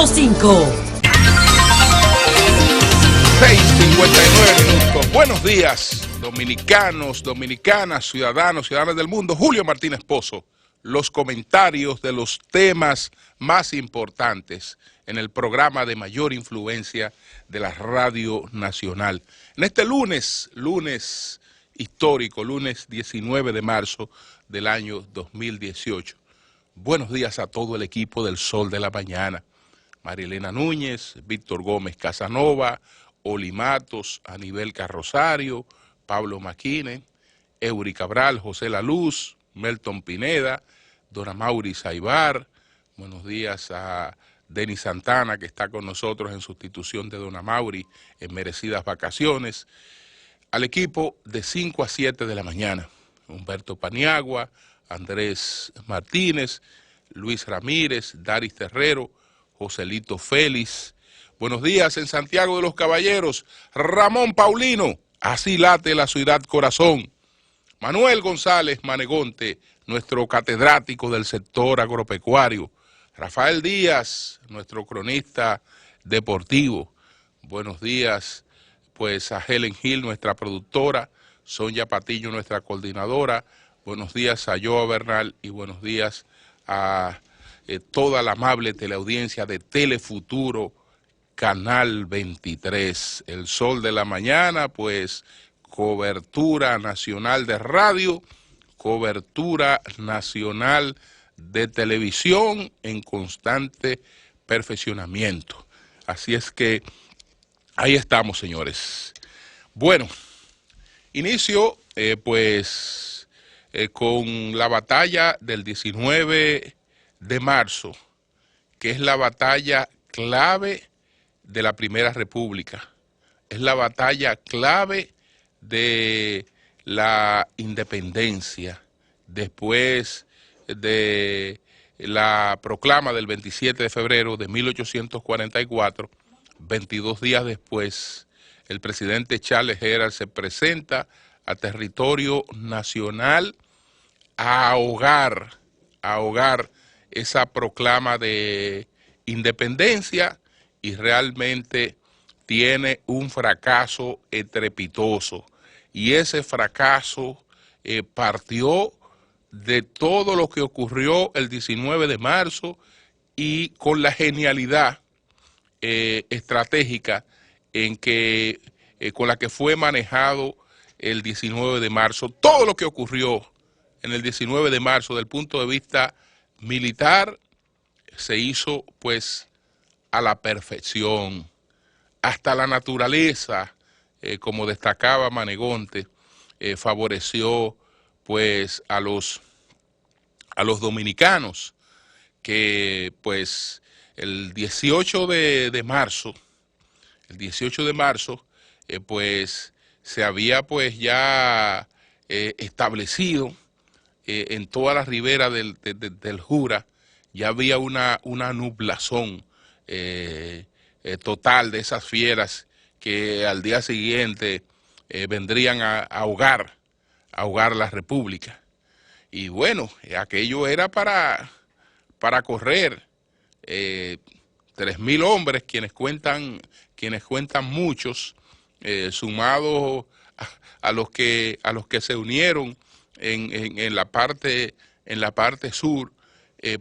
6:59. Buenos días, dominicanos, dominicanas, ciudadanos, ciudadanas del mundo. Julio Martínez Pozo, los comentarios de los temas más importantes en el programa de mayor influencia de la Radio Nacional. En este lunes histórico, lunes 19 de marzo del año 2018. Buenos días a todo el equipo del Sol de la Mañana. Marilena Núñez, Víctor Gómez Casanova, Oli Matos, Anibel Carrosario, Pablo Maquine, Eury Cabral, José La Luz, Melton Pineda, Dona Mauri Saibar. Buenos días a Denis Santana, que está con nosotros en sustitución de Dona Mauri en merecidas vacaciones. Al equipo de 5 a 7 de la mañana, Humberto Paniagua, Andrés Martínez, Luis Ramírez, Daris Terrero, Joselito Félix. Buenos días en Santiago de los Caballeros, Ramón Paulino, así late la ciudad corazón. Manuel González Manegonte, nuestro catedrático del sector agropecuario. Rafael Díaz, nuestro cronista deportivo. Buenos días pues a Helen Hill, nuestra productora, Sonia Patillo, nuestra coordinadora. Buenos días a Joa Bernal y buenos días a toda la amable teleaudiencia de Telefuturo, Canal 23, El Sol de la Mañana, pues cobertura nacional de radio, cobertura nacional de televisión en constante perfeccionamiento. Así es que ahí estamos, señores. Bueno, inicio con la batalla del 19 de marzo, que es la batalla clave de la Primera República, es la batalla clave de la independencia después de la proclama del 27 de febrero de 1844, 22 días después, el presidente Charles Herald se presenta a territorio nacional a ahogar esa proclama de independencia y realmente tiene un fracaso estrepitoso. Y ese fracaso partió de todo lo que ocurrió el 19 de marzo y con la genialidad estratégica con la que fue manejado el 19 de marzo. Todo lo que ocurrió en el 19 de marzo, del punto de vista militar, se hizo pues a la perfección. Hasta la naturaleza, como destacaba Manegonte, favoreció pues a los dominicanos, que pues el 18 de marzo, pues se había pues ya establecido en toda la ribera del Jura, ya había una nublazón total de esas fieras que al día siguiente vendrían a ahogar la República. Y bueno, aquello era para correr 3.000 hombres, quienes cuentan muchos, sumados a los que se unieron en la parte sur,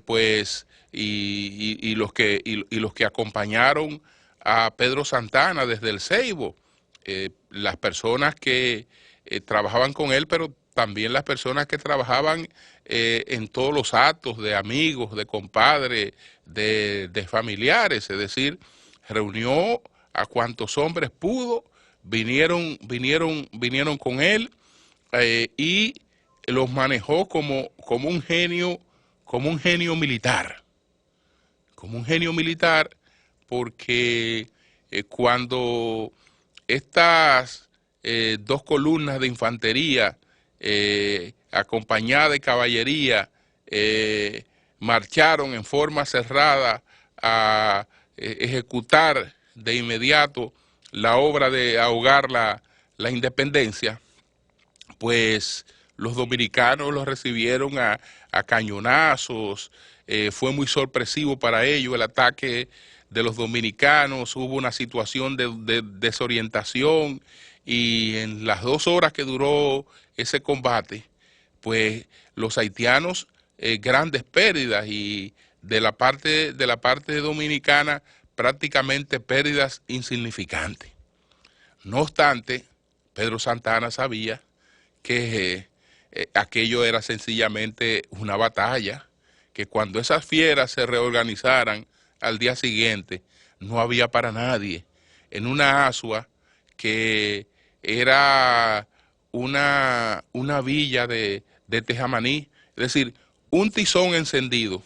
pues y los que acompañaron a Pedro Santana desde el Ceibo, las personas que trabajaban con él, pero también las personas que trabajaban en todos los actos de amigos, de compadres, de familiares, es decir, reunió a cuantos hombres pudo, vinieron con él y los manejó como un genio militar, porque cuando estas dos columnas de infantería acompañada de caballería marcharon en forma cerrada a ejecutar de inmediato la obra de ahogar la independencia, pues los dominicanos los recibieron a cañonazos. Fue muy sorpresivo para ellos el ataque de los dominicanos, hubo una situación de desorientación y en las 2 horas que duró ese combate, pues los haitianos grandes pérdidas y de la parte dominicana prácticamente pérdidas insignificantes. No obstante, Pedro Santa Anna sabía que aquello era sencillamente una batalla, que cuando esas fieras se reorganizaran al día siguiente, no había para nadie. En una Asua que era una villa de Tejamaní, es decir, un tizón encendido,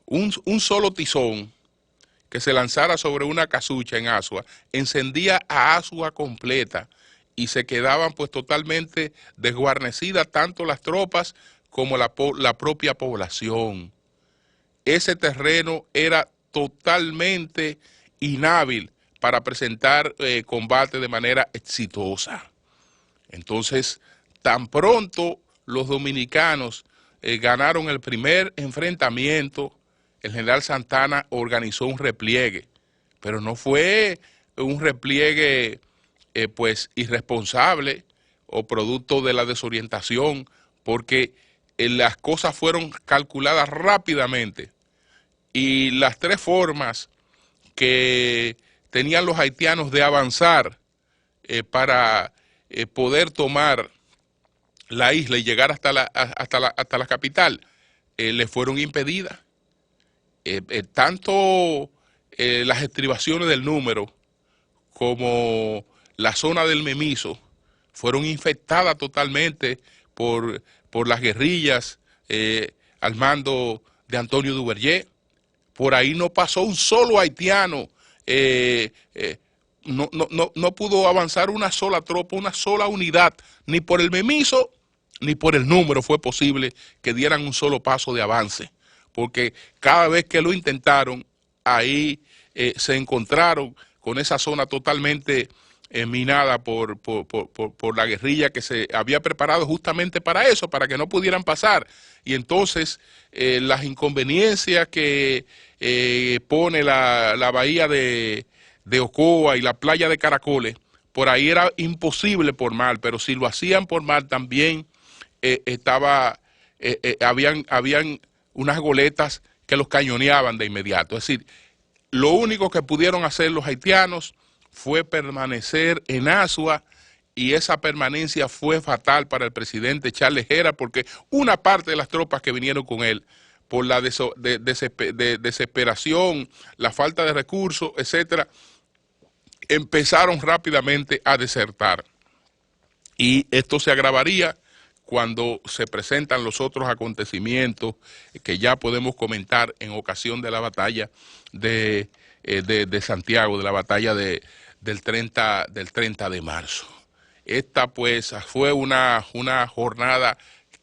un solo tizón que se lanzara sobre una casucha en Asua, encendía a Asua completa y se quedaban pues totalmente desguarnecidas tanto las tropas como la propia población. Ese terreno era totalmente inhábil para presentar combate de manera exitosa. Entonces, tan pronto los dominicanos ganaron el primer enfrentamiento, el general Santa Anna organizó un repliegue, pero no fue un repliegue pues irresponsable o producto de la desorientación, porque las cosas fueron calculadas rápidamente y las 3 formas que tenían los haitianos de avanzar para poder tomar la isla y llegar hasta la capital, le fueron impedidas. Tanto las estribaciones del Número como la zona del Memiso fueron infectadas totalmente por las guerrillas al mando de Antonio Duvergé. Por ahí no pasó un solo haitiano, no pudo avanzar una sola tropa, una sola unidad, ni por el Memiso ni por el Número fue posible que dieran un solo paso de avance, porque cada vez que lo intentaron, ahí se encontraron con esa zona totalmente minada por la guerrilla que se había preparado justamente para eso, para que no pudieran pasar. Y entonces las inconveniencias que pone la bahía de Ocoa y la playa de Caracoles, por ahí era imposible por mar, pero si lo hacían por mar también habían unas goletas que los cañoneaban de inmediato. Es decir, lo único que pudieron hacer los haitianos fue permanecer en Asua, y esa permanencia fue fatal para el presidente Charles Gera, porque una parte de las tropas que vinieron con él, por la desesperación, la falta de recursos, etcétera, empezaron rápidamente a desertar. Y esto se agravaría cuando se presentan los otros acontecimientos que ya podemos comentar en ocasión de la batalla de Santiago, de la batalla del 30 de marzo. Esta pues fue una jornada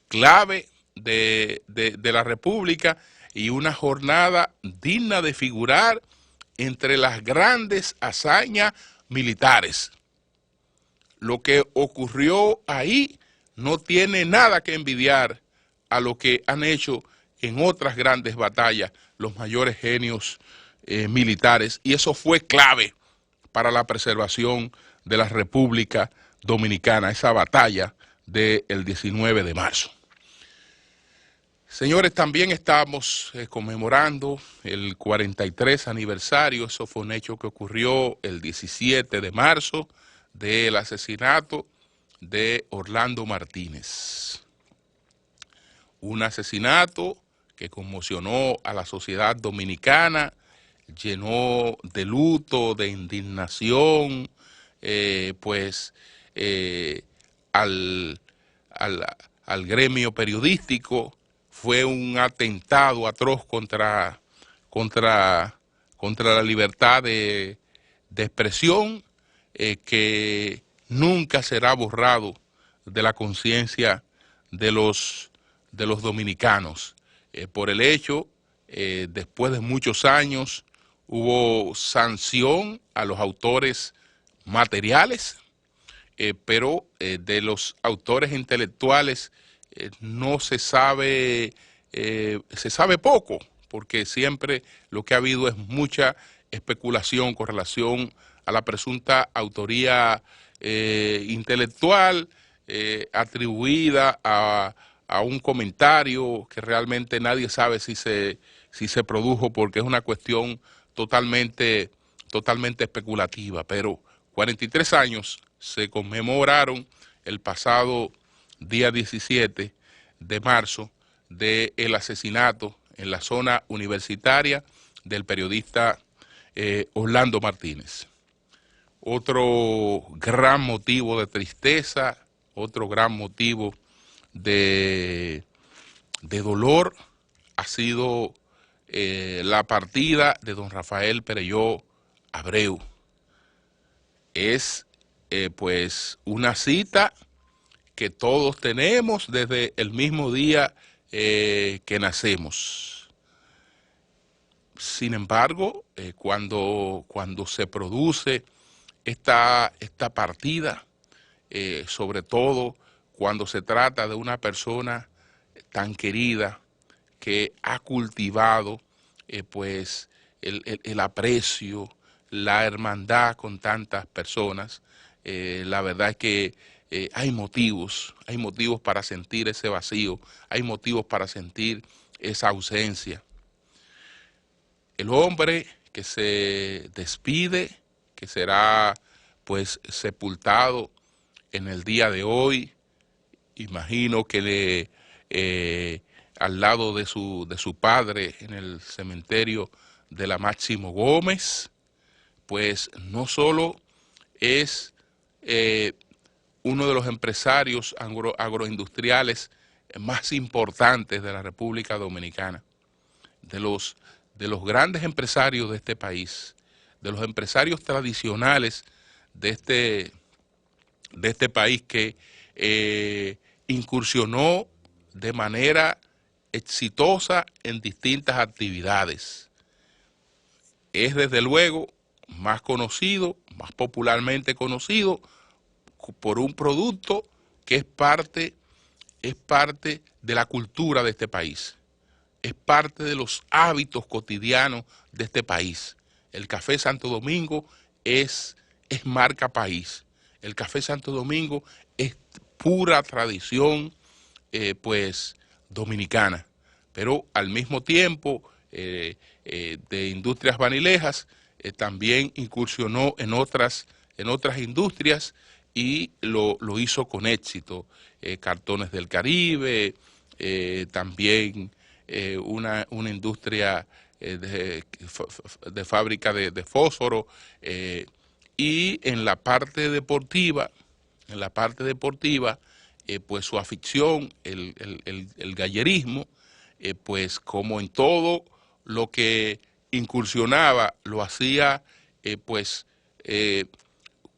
clave de la República y una jornada digna de figurar entre las grandes hazañas militares. Lo que ocurrió ahí no tiene nada que envidiar a lo que han hecho en otras grandes batallas los mayores genios militares, y eso fue clave para la preservación de la República Dominicana, esa batalla del 19 de marzo. Señores, también estamos conmemorando el 43 aniversario, eso fue un hecho que ocurrió el 17 de marzo, del asesinato de Orlando Martínez. Un asesinato que conmocionó a la sociedad dominicana, llenó de luto, de indignación, al gremio periodístico. Fue un atentado atroz contra la libertad de expresión, que nunca será borrado de la conciencia de los dominicanos. Por el hecho, después de muchos años, hubo sanción a los autores materiales, pero de los autores intelectuales no se sabe poco, porque siempre lo que ha habido es mucha especulación con relación a la presunta autoría intelectual atribuida a un comentario que realmente nadie sabe si se produjo, porque es una cuestión totalmente especulativa. Pero 43 años se conmemoraron el pasado día 17 de marzo del asesinato en la zona universitaria del periodista Orlando Martínez. Otro gran motivo de tristeza, otro gran motivo de dolor ha sido la partida de don Rafael Perelló Abreu. Es pues una cita que todos tenemos desde el mismo día que nacemos. Sin embargo, cuando se produce esta partida, sobre todo cuando se trata de una persona tan querida que ha cultivado pues el aprecio, la hermandad con tantas personas, la verdad es que hay motivos para sentir ese vacío, hay motivos para sentir esa ausencia. El hombre que se despide, que será pues sepultado en el día de hoy, imagino que al lado de su padre en el cementerio de la Máximo Gómez, pues no solo es uno de los empresarios agroindustriales más importantes de la República Dominicana, de los grandes empresarios de este país, de los empresarios tradicionales de este país que incursionó de manera exitosa en distintas actividades. Es desde luego más conocido, más popularmente conocido por un producto que es parte de la cultura de este país, es parte de los hábitos cotidianos de este país. El Café Santo Domingo es marca país. El Café Santo Domingo es pura tradición pues dominicana, pero al mismo tiempo de Industrias Banilejas también incursionó en otras industrias y lo hizo con éxito. Cartones del Caribe, también una industria de fábrica de fósforo, y en la parte deportiva, pues su afición, el gallerismo, pues como en todo lo que incursionaba, lo hacía pues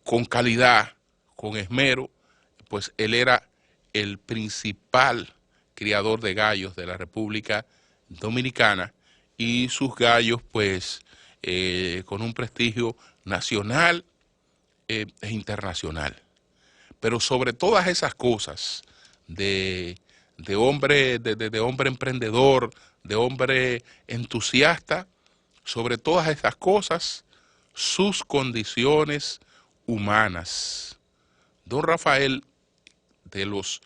con calidad, con esmero. Pues él era el principal criador de gallos de la República Dominicana, y sus gallos pues con un prestigio nacional e internacional. Pero sobre todas esas cosas de hombre emprendedor, de hombre entusiasta, sobre todas esas cosas, sus condiciones humanas. Don Rafael, de los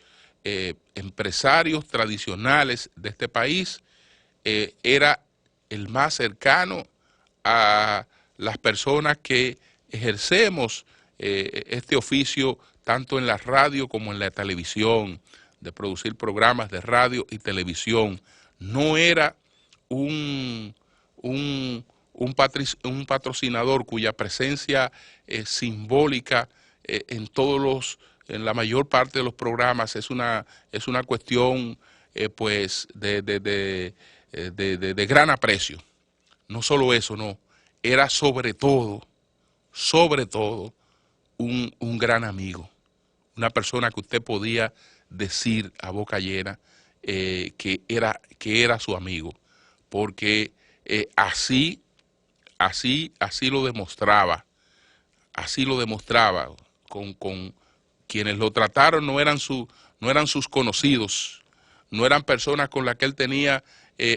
empresarios tradicionales de este país, era el más cercano a las personas que ejercemos este oficio tanto en la radio como en la televisión, de producir programas de radio y televisión. No era un patrocinador cuya presencia simbólica en la mayor parte de los programas es una cuestión pues de gran aprecio. No solo eso, no, era sobre todo un gran amigo, una persona que usted podía decir a boca llena que era su amigo, porque así lo demostraba, con quienes lo trataron. No eran sus conocidos, no eran personas con las que él tenía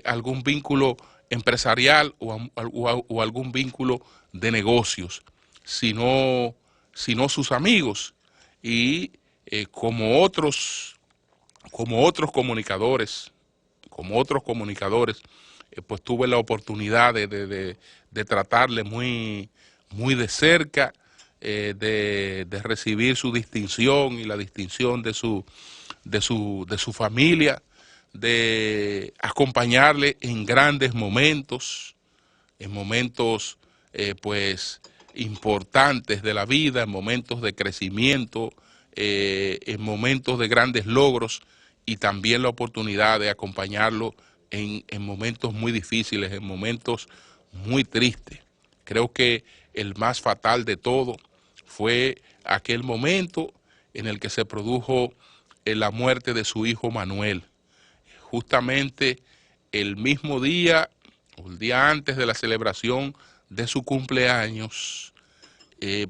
algún vínculo empresarial o algún vínculo de negocios, sino sus amigos. Y como otros comunicadores, pues tuve la oportunidad de tratarle muy de cerca, de recibir su distinción y la distinción de su familia, de acompañarle en grandes momentos, pues importantes de la vida, en momentos de crecimiento, en momentos de grandes logros, y también la oportunidad de acompañarlo en momentos muy difíciles, en momentos muy tristes. Creo que el más fatal de todo fue aquel momento en el que se produjo la muerte de su hijo Manuel. Justamente el mismo día, o el día antes de la celebración de su cumpleaños,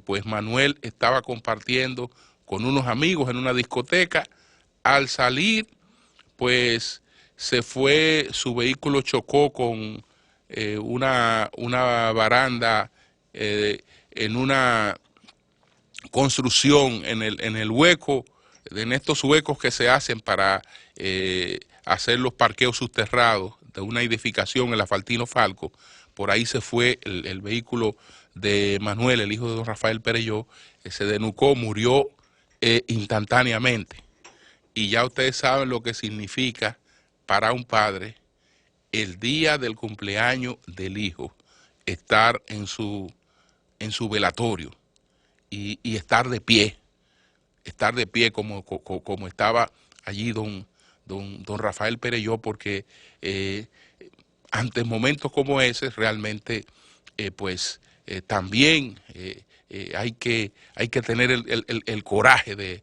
pues Manuel estaba compartiendo con unos amigos en una discoteca. Al salir, pues su vehículo chocó con una baranda en una construcción en el hueco, en estos huecos que se hacen para hacer los parqueos subterrados de una edificación, el Asfaltino Falco. Por ahí se fue el vehículo de Manuel, el hijo de don Rafael Perelló, se desnucó, murió instantáneamente. Y ya ustedes saben lo que significa para un padre el día del cumpleaños del hijo, estar en su velatorio y estar de pie como estaba allí don Rafael Perelló, porque ante momentos como ese realmente también hay que tener el coraje de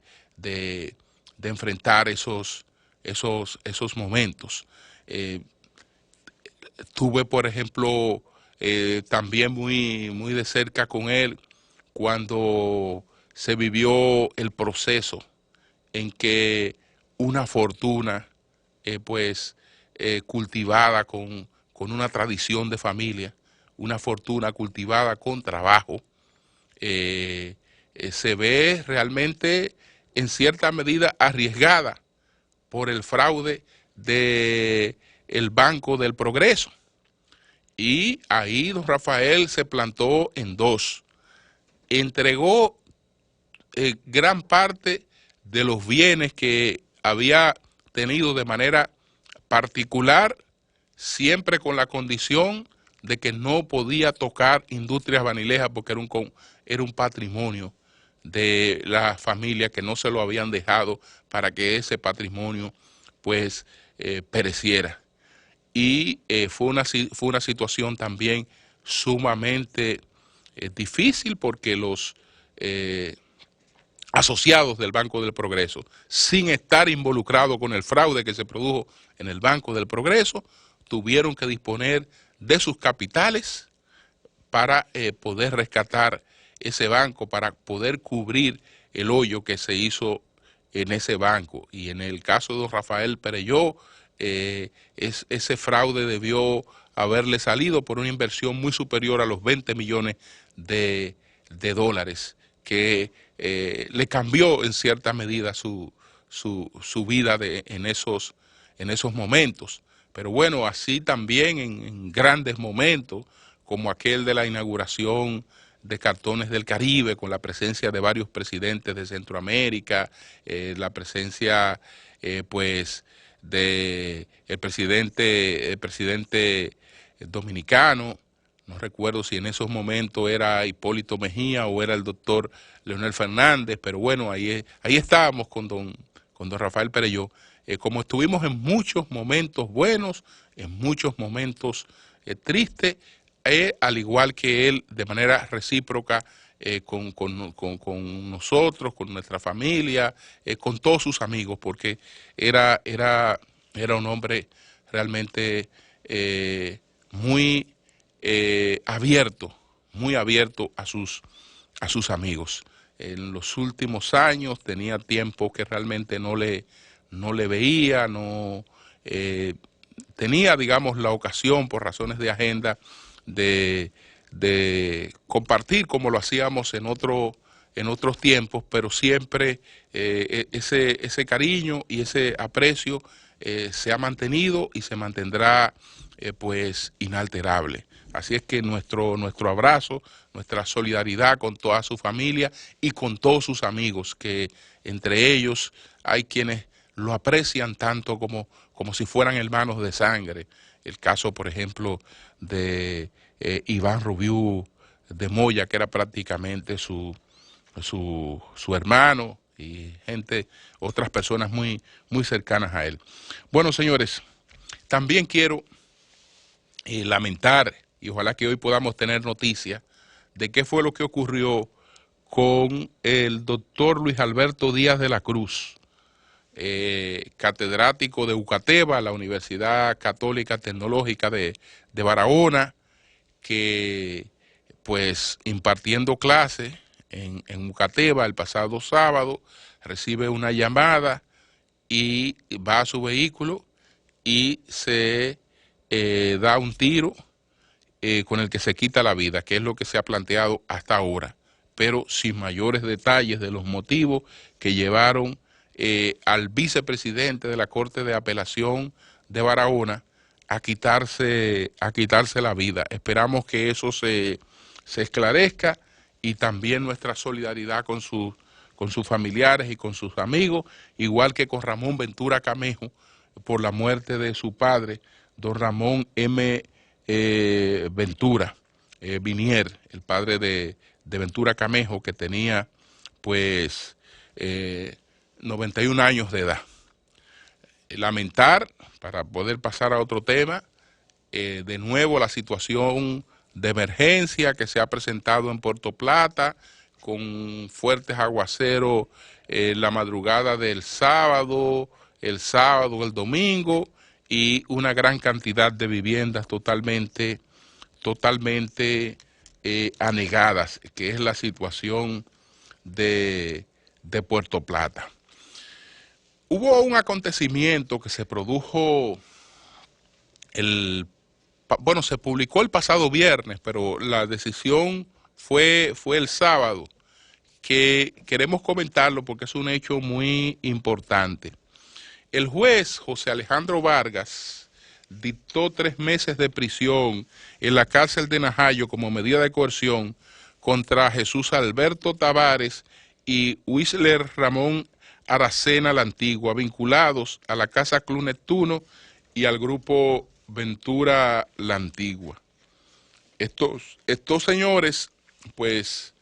enfrentar esos momentos. Tuve, por ejemplo, también muy de cerca con él cuando se vivió el proceso en que una fortuna cultivada con una tradición de familia, una fortuna cultivada con trabajo, se ve realmente en cierta medida arriesgada por el fraude del Banco del Progreso. Y ahí don Rafael se plantó en dos. Entregó gran parte de los bienes que había tenido de manera particular, siempre con la condición de que no podía tocar Industrias Banilejas porque era un patrimonio de la familia, que no se lo habían dejado para que ese patrimonio pues pereciera. Y fue una situación también sumamente difícil, porque los asociados del Banco del Progreso, sin estar involucrados con el fraude que se produjo en el Banco del Progreso, tuvieron que disponer de sus capitales para poder rescatar ese banco, para poder cubrir el hoyo que se hizo en ese banco. Y en el caso de don Rafael Perelló, ese fraude debió haberle salido por una inversión muy superior a los 20 millones de dólares, que le cambió en cierta medida su vida en esos momentos. Pero bueno, así también en grandes momentos, como aquel de la inauguración de Cartones del Caribe, con la presencia de varios presidentes de Centroamérica, la presencia pues de el presidente dominicano. No recuerdo si en esos momentos era Hipólito Mejía o era el doctor Leonel Fernández, pero bueno, ahí estábamos con don Rafael Perelló. Como estuvimos en muchos momentos buenos, en muchos momentos tristes, al igual que él, de manera recíproca, con nosotros, con nuestra familia, con todos sus amigos, porque era un hombre realmente muy abierto a sus amigos. En los últimos años tenía tiempo que realmente no le veía, tenía, digamos, la ocasión por razones de agenda de compartir como lo hacíamos en otros tiempos, pero siempre ese cariño y ese aprecio se ha mantenido y se mantendrá pues inalterable. Así es que nuestro abrazo, nuestra solidaridad con toda su familia y con todos sus amigos, que entre ellos hay quienes lo aprecian tanto como si fueran hermanos de sangre. El caso, por ejemplo, de Iván Rubiú de Moya, que era prácticamente su hermano, y otras personas muy cercanas a él. Bueno, señores, también quiero lamentar, y ojalá que hoy podamos tener noticias, de qué fue lo que ocurrió con el doctor Luis Alberto Díaz de la Cruz, catedrático de UCATEBA, la Universidad Católica Tecnológica de Barahona, que pues impartiendo clases en UCATEBA el pasado sábado, recibe una llamada y va a su vehículo y se da un tiro con el que se quita la vida, que es lo que se ha planteado hasta ahora, pero sin mayores detalles de los motivos que llevaron al vicepresidente de la Corte de Apelación de Barahona a quitarse la vida. Esperamos que eso se esclarezca, y también nuestra solidaridad con sus familiares y con sus amigos, igual que con Ramón Ventura Camejo por la muerte de su padre, don Ramón M. Ventura Vinier, el padre de Ventura Camejo, que tenía pues 91 años de edad. Lamentar, para poder pasar a otro tema, de nuevo la situación de emergencia que se ha presentado en Puerto Plata, con fuertes aguaceros la madrugada del sábado, el domingo, y una gran cantidad de viviendas totalmente anegadas, que es la situación de Puerto Plata. Hubo un acontecimiento que se produjo se publicó el pasado viernes, pero la decisión fue el sábado, que queremos comentarlo porque es un hecho muy importante. El juez José Alejandro Vargas dictó 3 meses de prisión en la cárcel de Najayo como medida de coerción contra Jesús Alberto Tavares y Wisler Ramón Aracena la Antigua, vinculados a la Casa Club Neptuno y al grupo Ventura la Antigua. Estos señores pues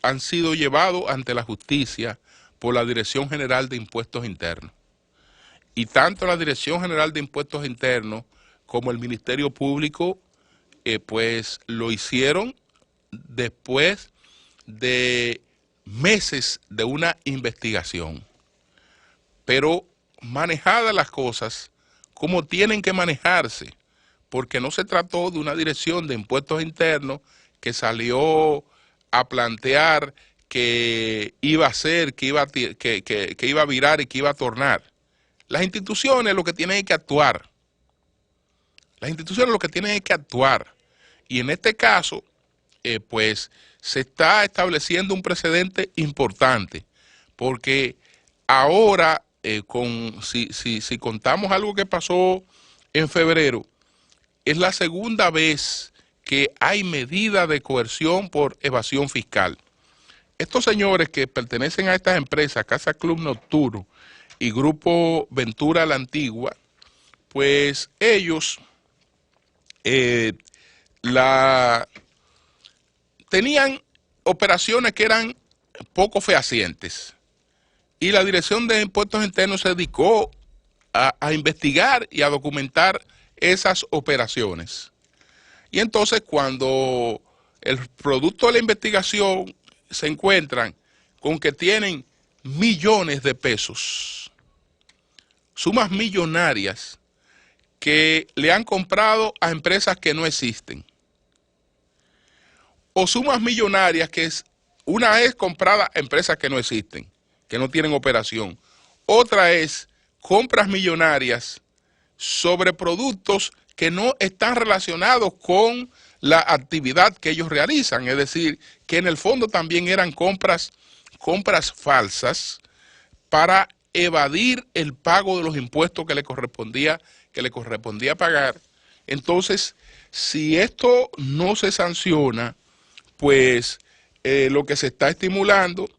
han sido llevados ante la justicia por la Dirección General de Impuestos Internos. Y tanto la Dirección General de Impuestos Internos como el Ministerio Público pues lo hicieron después de meses de una investigación. Pero manejadas las cosas como tienen que manejarse, porque no se trató de una dirección de impuestos internos que salió a plantear que iba a hacer, que iba a virar y que iba a tornar. Las instituciones lo que tienen es que actuar. Las instituciones lo que tienen es que actuar. Y en este caso, pues se está estableciendo un precedente importante, porque ahora, si contamos algo que pasó en febrero, es la segunda vez que hay medida de coerción por evasión fiscal. Estos señores que pertenecen a estas empresas, Casa Club Nocturno y Grupo Ventura la Antigua, pues ellos tenían operaciones que eran poco fehacientes, y la Dirección de Impuestos Internos se dedicó a investigar y a documentar esas operaciones. Y entonces, cuando el producto de la investigación se encuentran con que tienen millones de pesos, sumas millonarias que le han comprado a empresas que no existen, o sumas millonarias que una es comprada a empresas que no existen, que no tienen operación, otra es compras millonarias sobre productos que no están relacionados con la actividad que ellos realizan, es decir, que en el fondo también eran compras falsas para evadir el pago de los impuestos que le correspondía pagar. Entonces, si esto no se sanciona, pues lo que se está estimulando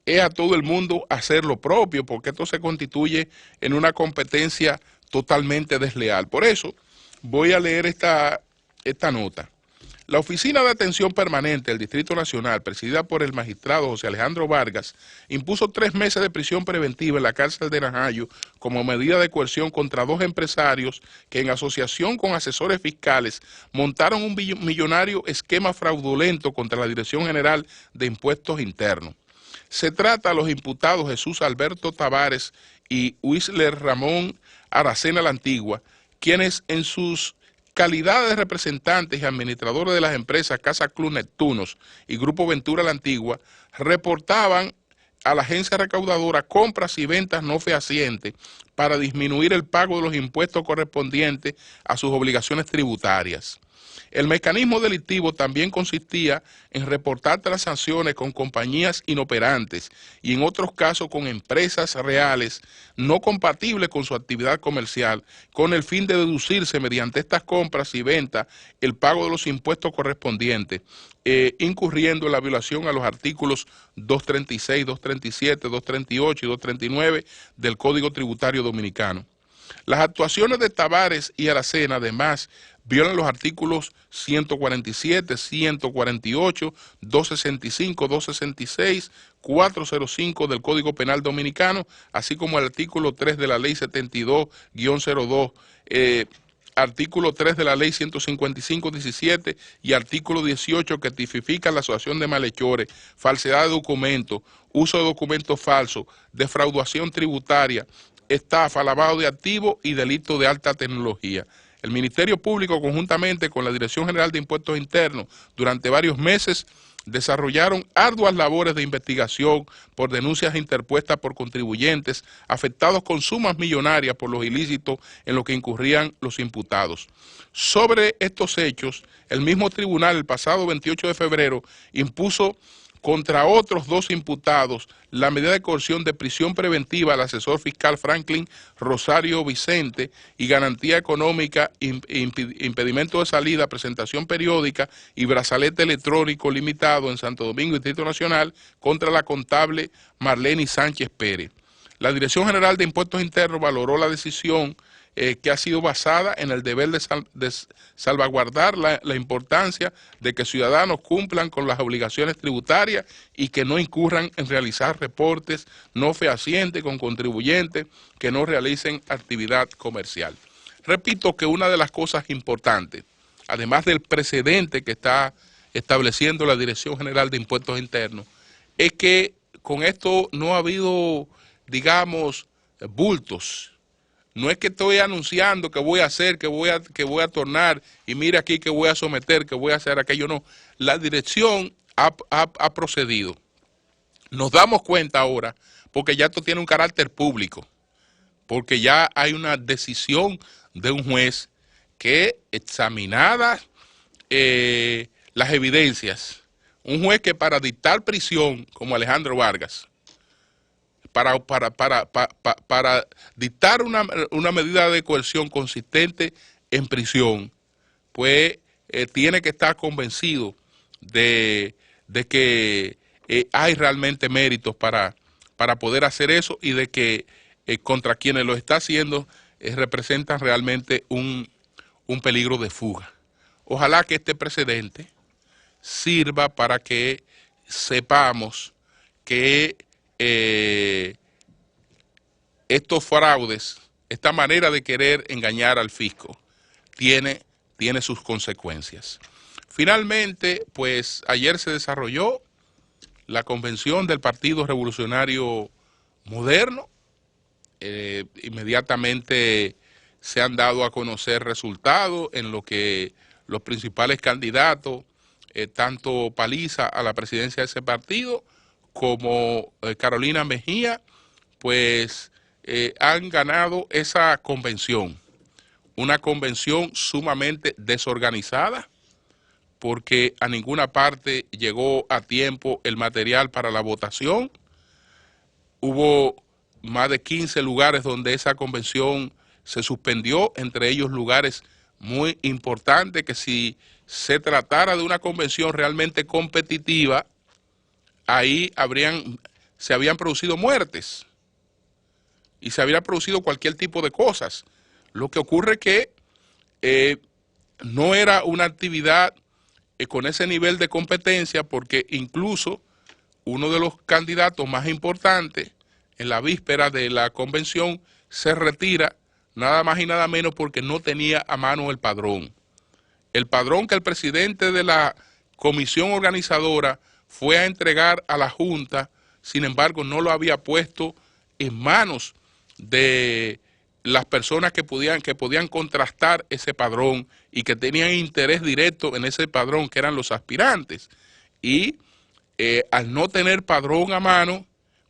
es a todo el mundo hacer lo propio, porque esto se constituye en una competencia totalmente desleal. Por eso voy a leer esta nota. La Oficina de Atención Permanente del Distrito Nacional, presidida por el magistrado José Alejandro Vargas, impuso 3 meses de prisión preventiva en la cárcel de Najayo como medida de coerción contra 2 empresarios que en asociación con asesores fiscales montaron un millonario esquema fraudulento contra la Dirección General de Impuestos Internos. Se trata de los imputados Jesús Alberto Tavares y Wisler Ramón Aracena la Antigua, quienes en sus calidad de representantes y administradores de las empresas Casa Club Neptunos y Grupo Ventura la Antigua, reportaban a la agencia recaudadora compras y ventas no fehacientes para disminuir el pago de los impuestos correspondientes a sus obligaciones tributarias. El mecanismo delictivo también consistía en reportar transacciones con compañías inoperantes y en otros casos con empresas reales no compatibles con su actividad comercial, con el fin de deducirse mediante estas compras y ventas el pago de los impuestos correspondientes, incurriendo en la violación a los artículos 236, 237, 238 y 239 del Código Tributario Dominicano. Las actuaciones de Tavares y Aracena, además, violan los artículos 147, 148, 265, 266, 405 del Código Penal Dominicano, así como el artículo 3 de la Ley 72-02, artículo 3 de la Ley 155-17 y artículo 18 que tipifica la asociación de malhechores, falsedad de documentos, uso de documentos falsos, defraudación tributaria, estafa, lavado de activos y delito de alta tecnología. El Ministerio Público, conjuntamente con la Dirección General de Impuestos Internos, durante varios meses desarrollaron arduas labores de investigación por denuncias interpuestas por contribuyentes afectados con sumas millonarias por los ilícitos en los que incurrían los imputados. Sobre estos hechos, el mismo tribunal el pasado 28 de febrero impuso contra otros 2 imputados la medida de coerción de prisión preventiva al asesor fiscal Franklin Rosario Vicente y garantía económica, impedimento de salida, presentación periódica y brazalete electrónico limitado en Santo Domingo, Distrito Nacional, contra la contable Marlene Sánchez Pérez. La Dirección General de Impuestos Internos valoró la decisión que ha sido basada en el deber de salvaguardar la importancia de que ciudadanos cumplan con las obligaciones tributarias y que no incurran en realizar reportes no fehacientes con contribuyentes que no realicen actividad comercial. Repito que una de las cosas importantes, además del precedente que está estableciendo la Dirección General de Impuestos Internos, es que con esto no ha habido, digamos, bultos. No es que estoy anunciando que voy a hacer, que voy a tornar y mire aquí que voy a someter, que voy a hacer aquello, no. La dirección ha procedido. Nos damos cuenta ahora, porque ya esto tiene un carácter público, porque ya hay una decisión de un juez que examinadas las evidencias, un juez que para dictar prisión, como Alejandro Vargas, para dictar una medida de coerción consistente en prisión, pues tiene que estar convencido de que hay realmente méritos para poder hacer eso y de que contra quienes lo está haciendo representan realmente un peligro de fuga. Ojalá que este precedente sirva para que sepamos que estos fraudes, esta manera de querer engañar al fisco, tiene sus consecuencias. Finalmente, pues ayer se desarrolló la convención del Partido Revolucionario Moderno. Inmediatamente se han dado a conocer resultados en lo que los principales candidatos, tanto Paliza a la presidencia de ese partido, como Carolina Mejía, pues han ganado esa convención. una convención sumamente desorganizada, porque a ninguna parte llegó a tiempo el material para la votación. Hubo más de 15 lugares donde esa convención se suspendió, entre ellos lugares muy importantes que si se tratara de una convención realmente competitiva, ahí se habían producido muertes y se habría producido cualquier tipo de cosas. Lo que ocurre es que no era una actividad con ese nivel de competencia, porque incluso uno de los candidatos más importantes en la víspera de la convención se retira, nada más y nada menos porque no tenía a mano el padrón. El padrón que el presidente de la comisión organizadora fue a entregar a la Junta, sin embargo no lo había puesto en manos de las personas que podían contrastar ese padrón y que tenían interés directo en ese padrón, que eran los aspirantes. Y al no tener padrón a mano,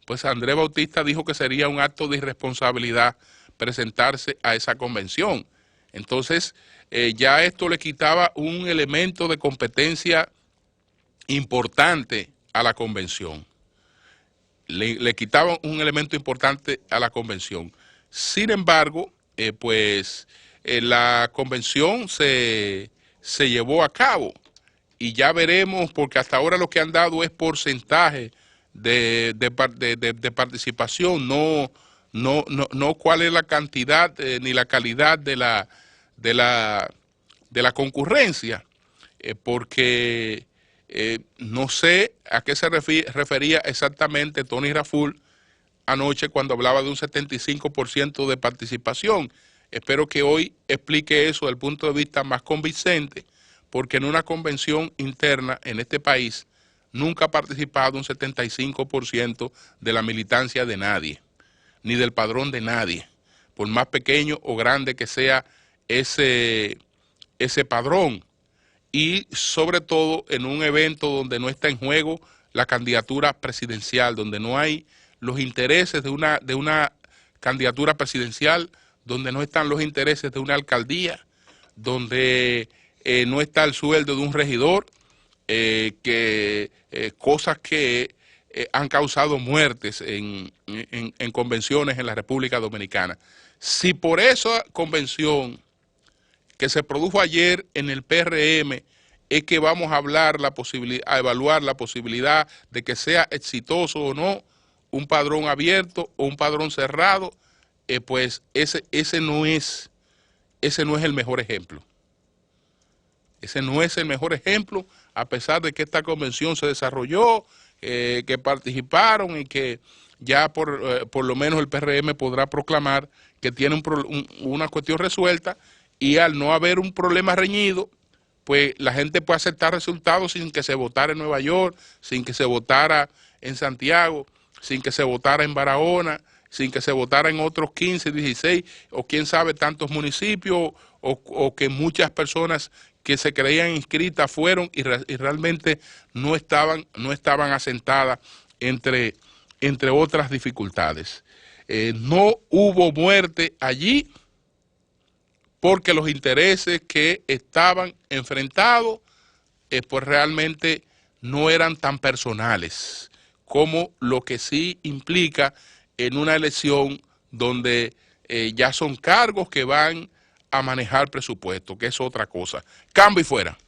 pues Andrés Bautista dijo que sería un acto de irresponsabilidad presentarse a esa convención. Entonces, ya esto le quitaba un elemento de competencia importante a la convención. Le quitaba un elemento importante a la convención. Sin embargo, la convención se llevó a cabo y ya veremos, porque hasta ahora lo que han dado es porcentaje de participación, no cuál es la cantidad ni la calidad de la concurrencia, porque no sé a qué se refería exactamente Tony Raful anoche cuando hablaba de un 75% de participación. Espero que hoy explique eso desde el punto de vista más convincente, porque en una convención interna en este país nunca ha participado un 75% de la militancia de nadie, ni del padrón de nadie, por más pequeño o grande que sea ese padrón, y sobre todo en un evento donde no está en juego la candidatura presidencial, donde no hay los intereses de una candidatura presidencial, donde no están los intereses de una alcaldía, donde no está el sueldo de un regidor, cosas que han causado muertes en convenciones en la República Dominicana. Si por esa convención que se produjo ayer en el PRM es que vamos a evaluar la posibilidad de que sea exitoso o no un padrón abierto o un padrón cerrado, pues ese no es el mejor ejemplo. Ese no es el mejor ejemplo, a pesar de que esta convención se desarrolló, que participaron y que ya por lo menos el PRM podrá proclamar que tiene una cuestión resuelta, y al no haber un problema reñido, pues la gente puede aceptar resultados sin que se votara en Nueva York, sin que se votara en Santiago, sin que se votara en Barahona, sin que se votara en otros 15, 16 o quién sabe tantos municipios, o que muchas personas que se creían inscritas fueron y realmente no estaban asentadas entre otras dificultades. No hubo muerte allí porque los intereses que estaban enfrentados pues realmente no eran tan personales como lo que sí implica en una elección donde ya son cargos que van a manejar presupuesto, que es otra cosa. Cambio y fuera.